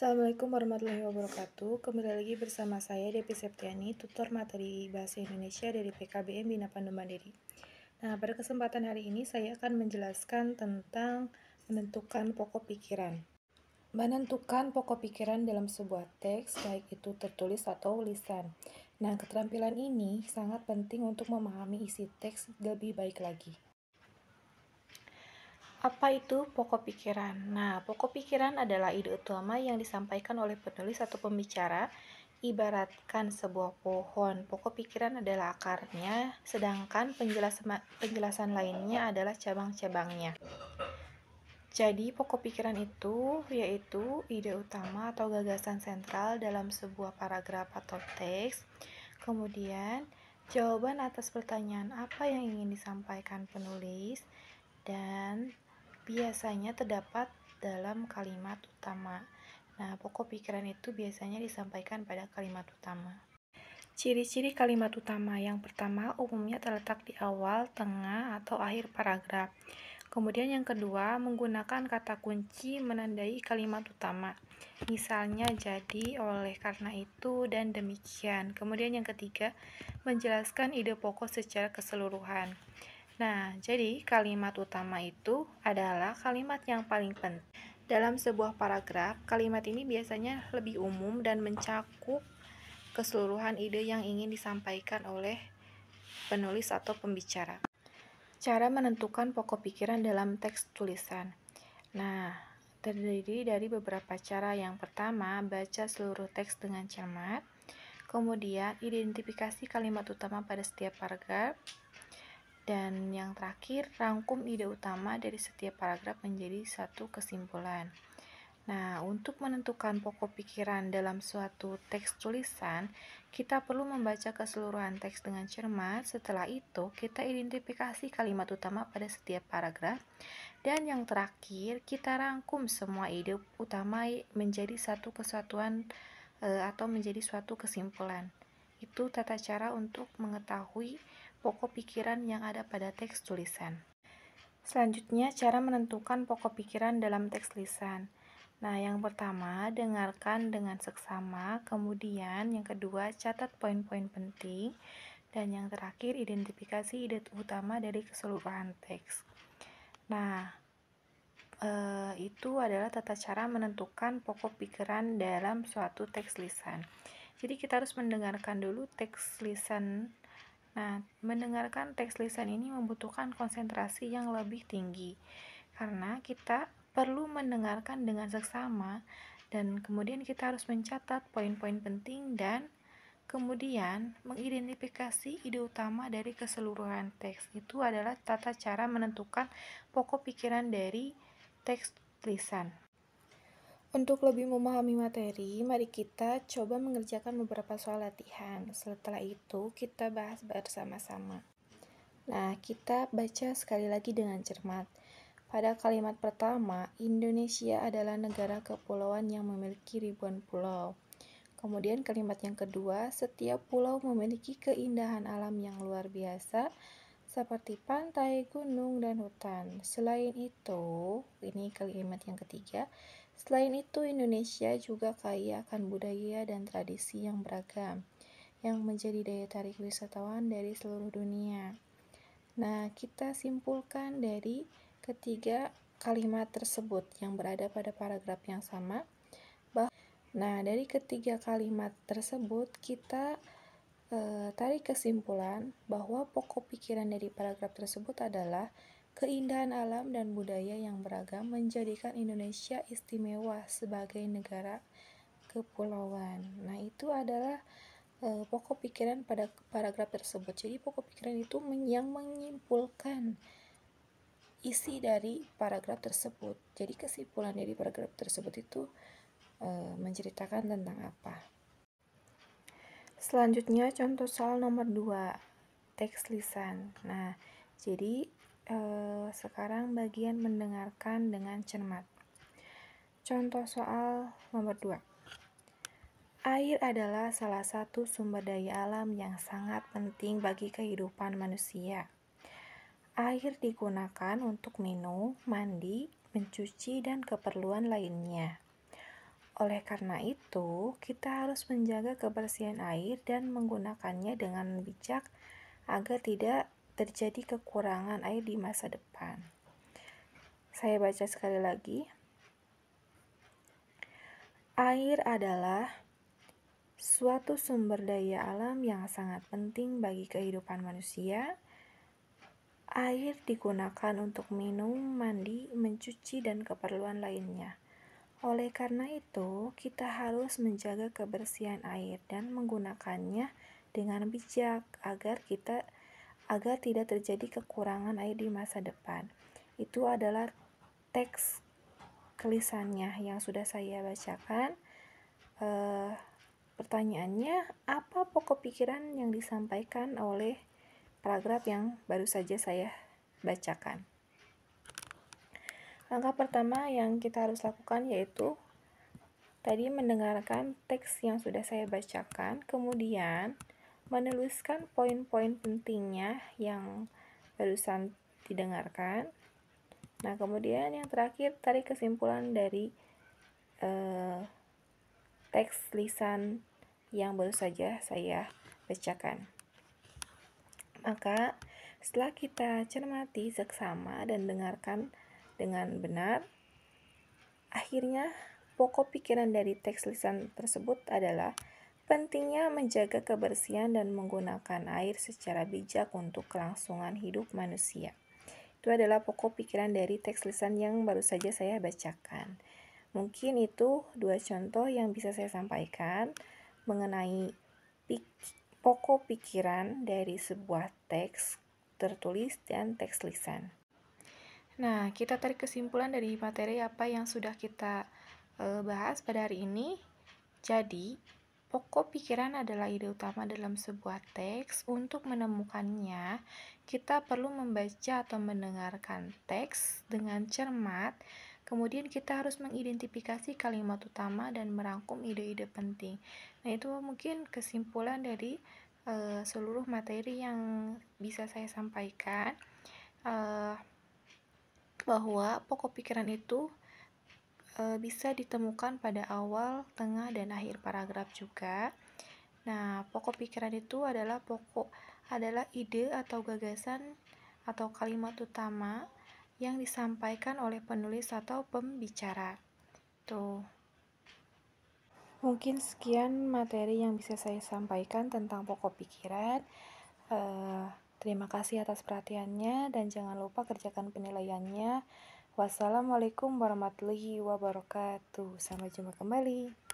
Assalamualaikum warahmatullahi wabarakatuh. Kembali lagi bersama saya Depi Septiani, tutor materi Bahasa Indonesia dari PKBM Bina Pandu Mandiri. Nah, pada kesempatan hari ini saya akan menjelaskan tentang menentukan pokok pikiran. Menentukan pokok pikiran dalam sebuah teks, baik itu tertulis atau lisan. Nah, keterampilan ini sangat penting untuk memahami isi teks lebih baik lagi. Apa itu pokok pikiran? Nah, pokok pikiran adalah ide utama yang disampaikan oleh penulis atau pembicara. Ibaratkan sebuah pohon, pokok pikiran adalah akarnya, sedangkan penjelasan lainnya adalah cabang-cabangnya. Jadi, pokok pikiran itu yaitu ide utama atau gagasan sentral dalam sebuah paragraf atau teks. Kemudian, jawaban atas pertanyaan apa yang ingin disampaikan penulis, dan biasanya terdapat dalam kalimat utama. Nah, pokok pikiran itu biasanya disampaikan pada kalimat utama. Ciri-ciri kalimat utama yang pertama umumnya terletak di awal, tengah, atau akhir paragraf. Kemudian yang kedua, menggunakan kata kunci menandai kalimat utama. Misalnya jadi, oleh, karena itu, dan demikian. Kemudian yang ketiga, menjelaskan ide pokok secara keseluruhan. Nah, jadi kalimat utama itu adalah kalimat yang paling penting. Dalam sebuah paragraf, kalimat ini biasanya lebih umum dan mencakup keseluruhan ide yang ingin disampaikan oleh penulis atau pembicara. Cara menentukan pokok pikiran dalam teks tulisan. Nah, terdiri dari beberapa cara. Yang pertama, baca seluruh teks dengan cermat. Kemudian, identifikasi kalimat utama pada setiap paragraf. Dan yang terakhir, rangkum ide utama dari setiap paragraf menjadi satu kesimpulan. Nah, untuk menentukan pokok pikiran dalam suatu teks tulisan, kita perlu membaca keseluruhan teks dengan cermat. Setelah itu, kita identifikasi kalimat utama pada setiap paragraf. Dan yang terakhir, kita rangkum semua ide utama menjadi satu kesatuan atau menjadi suatu kesimpulan. Itu tata cara untuk mengetahui pokok pikiran yang ada pada teks tulisan. Selanjutnya, cara menentukan pokok pikiran dalam teks lisan. Nah, yang pertama, dengarkan dengan seksama. Kemudian, yang kedua, catat poin-poin penting. Dan yang terakhir, identifikasi ide utama dari keseluruhan teks. Nah, itu adalah tata cara menentukan pokok pikiran dalam suatu teks lisan. Jadi, kita harus mendengarkan dulu teks lisan. Nah, mendengarkan teks lisan ini membutuhkan konsentrasi yang lebih tinggi, karena kita perlu mendengarkan dengan seksama, dan kemudian kita harus mencatat poin-poin penting, dan kemudian mengidentifikasi ide utama dari keseluruhan teks. Itu adalah tata cara menentukan pokok pikiran dari teks lisan. Untuk lebih memahami materi, mari kita coba mengerjakan beberapa soal latihan. Setelah itu, kita bahas bersama-sama. Nah, kita baca sekali lagi dengan cermat. Pada kalimat pertama, Indonesia adalah negara kepulauan yang memiliki ribuan pulau. Kemudian kalimat yang kedua, setiap pulau memiliki keindahan alam yang luar biasa, seperti pantai, gunung, dan hutan. Selain itu, ini kalimat yang ketiga, selain itu Indonesia juga kaya akan budaya dan tradisi yang beragam, yang menjadi daya tarik wisatawan dari seluruh dunia. Nah, kita simpulkan dari ketiga kalimat tersebut yang berada pada paragraf yang sama. Nah, dari ketiga kalimat tersebut kita tarik kesimpulan bahwa pokok pikiran dari paragraf tersebut adalah keindahan alam dan budaya yang beragam menjadikan Indonesia istimewa sebagai negara kepulauan. Nah, itu adalah pokok pikiran pada paragraf tersebut. Jadi, pokok pikiran itu yang menyimpulkan isi dari paragraf tersebut. Jadi, kesimpulan dari paragraf tersebut itu menceritakan tentang apa. Selanjutnya, contoh soal nomor 2, teks lisan. Nah, jadi sekarang bagian mendengarkan dengan cermat. Contoh soal nomor 2. Air adalah salah satu sumber daya alam yang sangat penting bagi kehidupan manusia. Air digunakan untuk minum, mandi, mencuci, dan keperluan lainnya. Oleh karena itu, kita harus menjaga kebersihan air dan menggunakannya dengan bijak agar tidak terjadi kekurangan air di masa depan. Saya baca sekali lagi. Air adalah suatu sumber daya alam yang sangat penting bagi kehidupan manusia. Air digunakan untuk minum, mandi, mencuci, dan keperluan lainnya. Oleh karena itu, kita harus menjaga kebersihan air dan menggunakannya dengan bijak agar tidak terjadi kekurangan air di masa depan. Itu adalah teks tulisannya yang sudah saya bacakan. Pertanyaannya, apa pokok pikiran yang disampaikan oleh paragraf yang baru saja saya bacakan? Langkah pertama yang kita harus lakukan yaitu tadi mendengarkan teks yang sudah saya bacakan, kemudian menuliskan poin-poin pentingnya yang barusan didengarkan. Nah, kemudian yang terakhir, tarik kesimpulan dari teks lisan yang baru saja saya bacakan. Maka, setelah kita cermati seksama dan dengarkan dengan benar, akhirnya pokok pikiran dari teks lisan tersebut adalah pentingnya menjaga kebersihan dan menggunakan air secara bijak untuk kelangsungan hidup manusia. Itu adalah pokok pikiran dari teks lisan yang baru saja saya bacakan. Mungkin itu 2 contoh yang bisa saya sampaikan mengenai pokok pikiran dari sebuah teks tertulis dan teks lisan. Nah, kita tarik kesimpulan dari materi apa yang sudah kita bahas pada hari ini. Jadi, pokok pikiran adalah ide utama dalam sebuah teks. Untuk menemukannya, kita perlu membaca atau mendengarkan teks dengan cermat. Kemudian kita harus mengidentifikasi kalimat utama dan merangkum ide-ide penting. Nah, itu mungkin kesimpulan dari seluruh materi yang bisa saya sampaikan, bahwa pokok pikiran itu bisa ditemukan pada awal, tengah, dan akhir paragraf juga. Nah, pokok pikiran itu adalah ide atau gagasan atau kalimat utama yang disampaikan oleh penulis atau pembicara. Tuh. Mungkin sekian materi yang bisa saya sampaikan tentang pokok pikiran. Terima kasih atas perhatiannya dan jangan lupa kerjakan penilaiannya. Wassalamualaikum warahmatullahi wabarakatuh. Sampai jumpa kembali.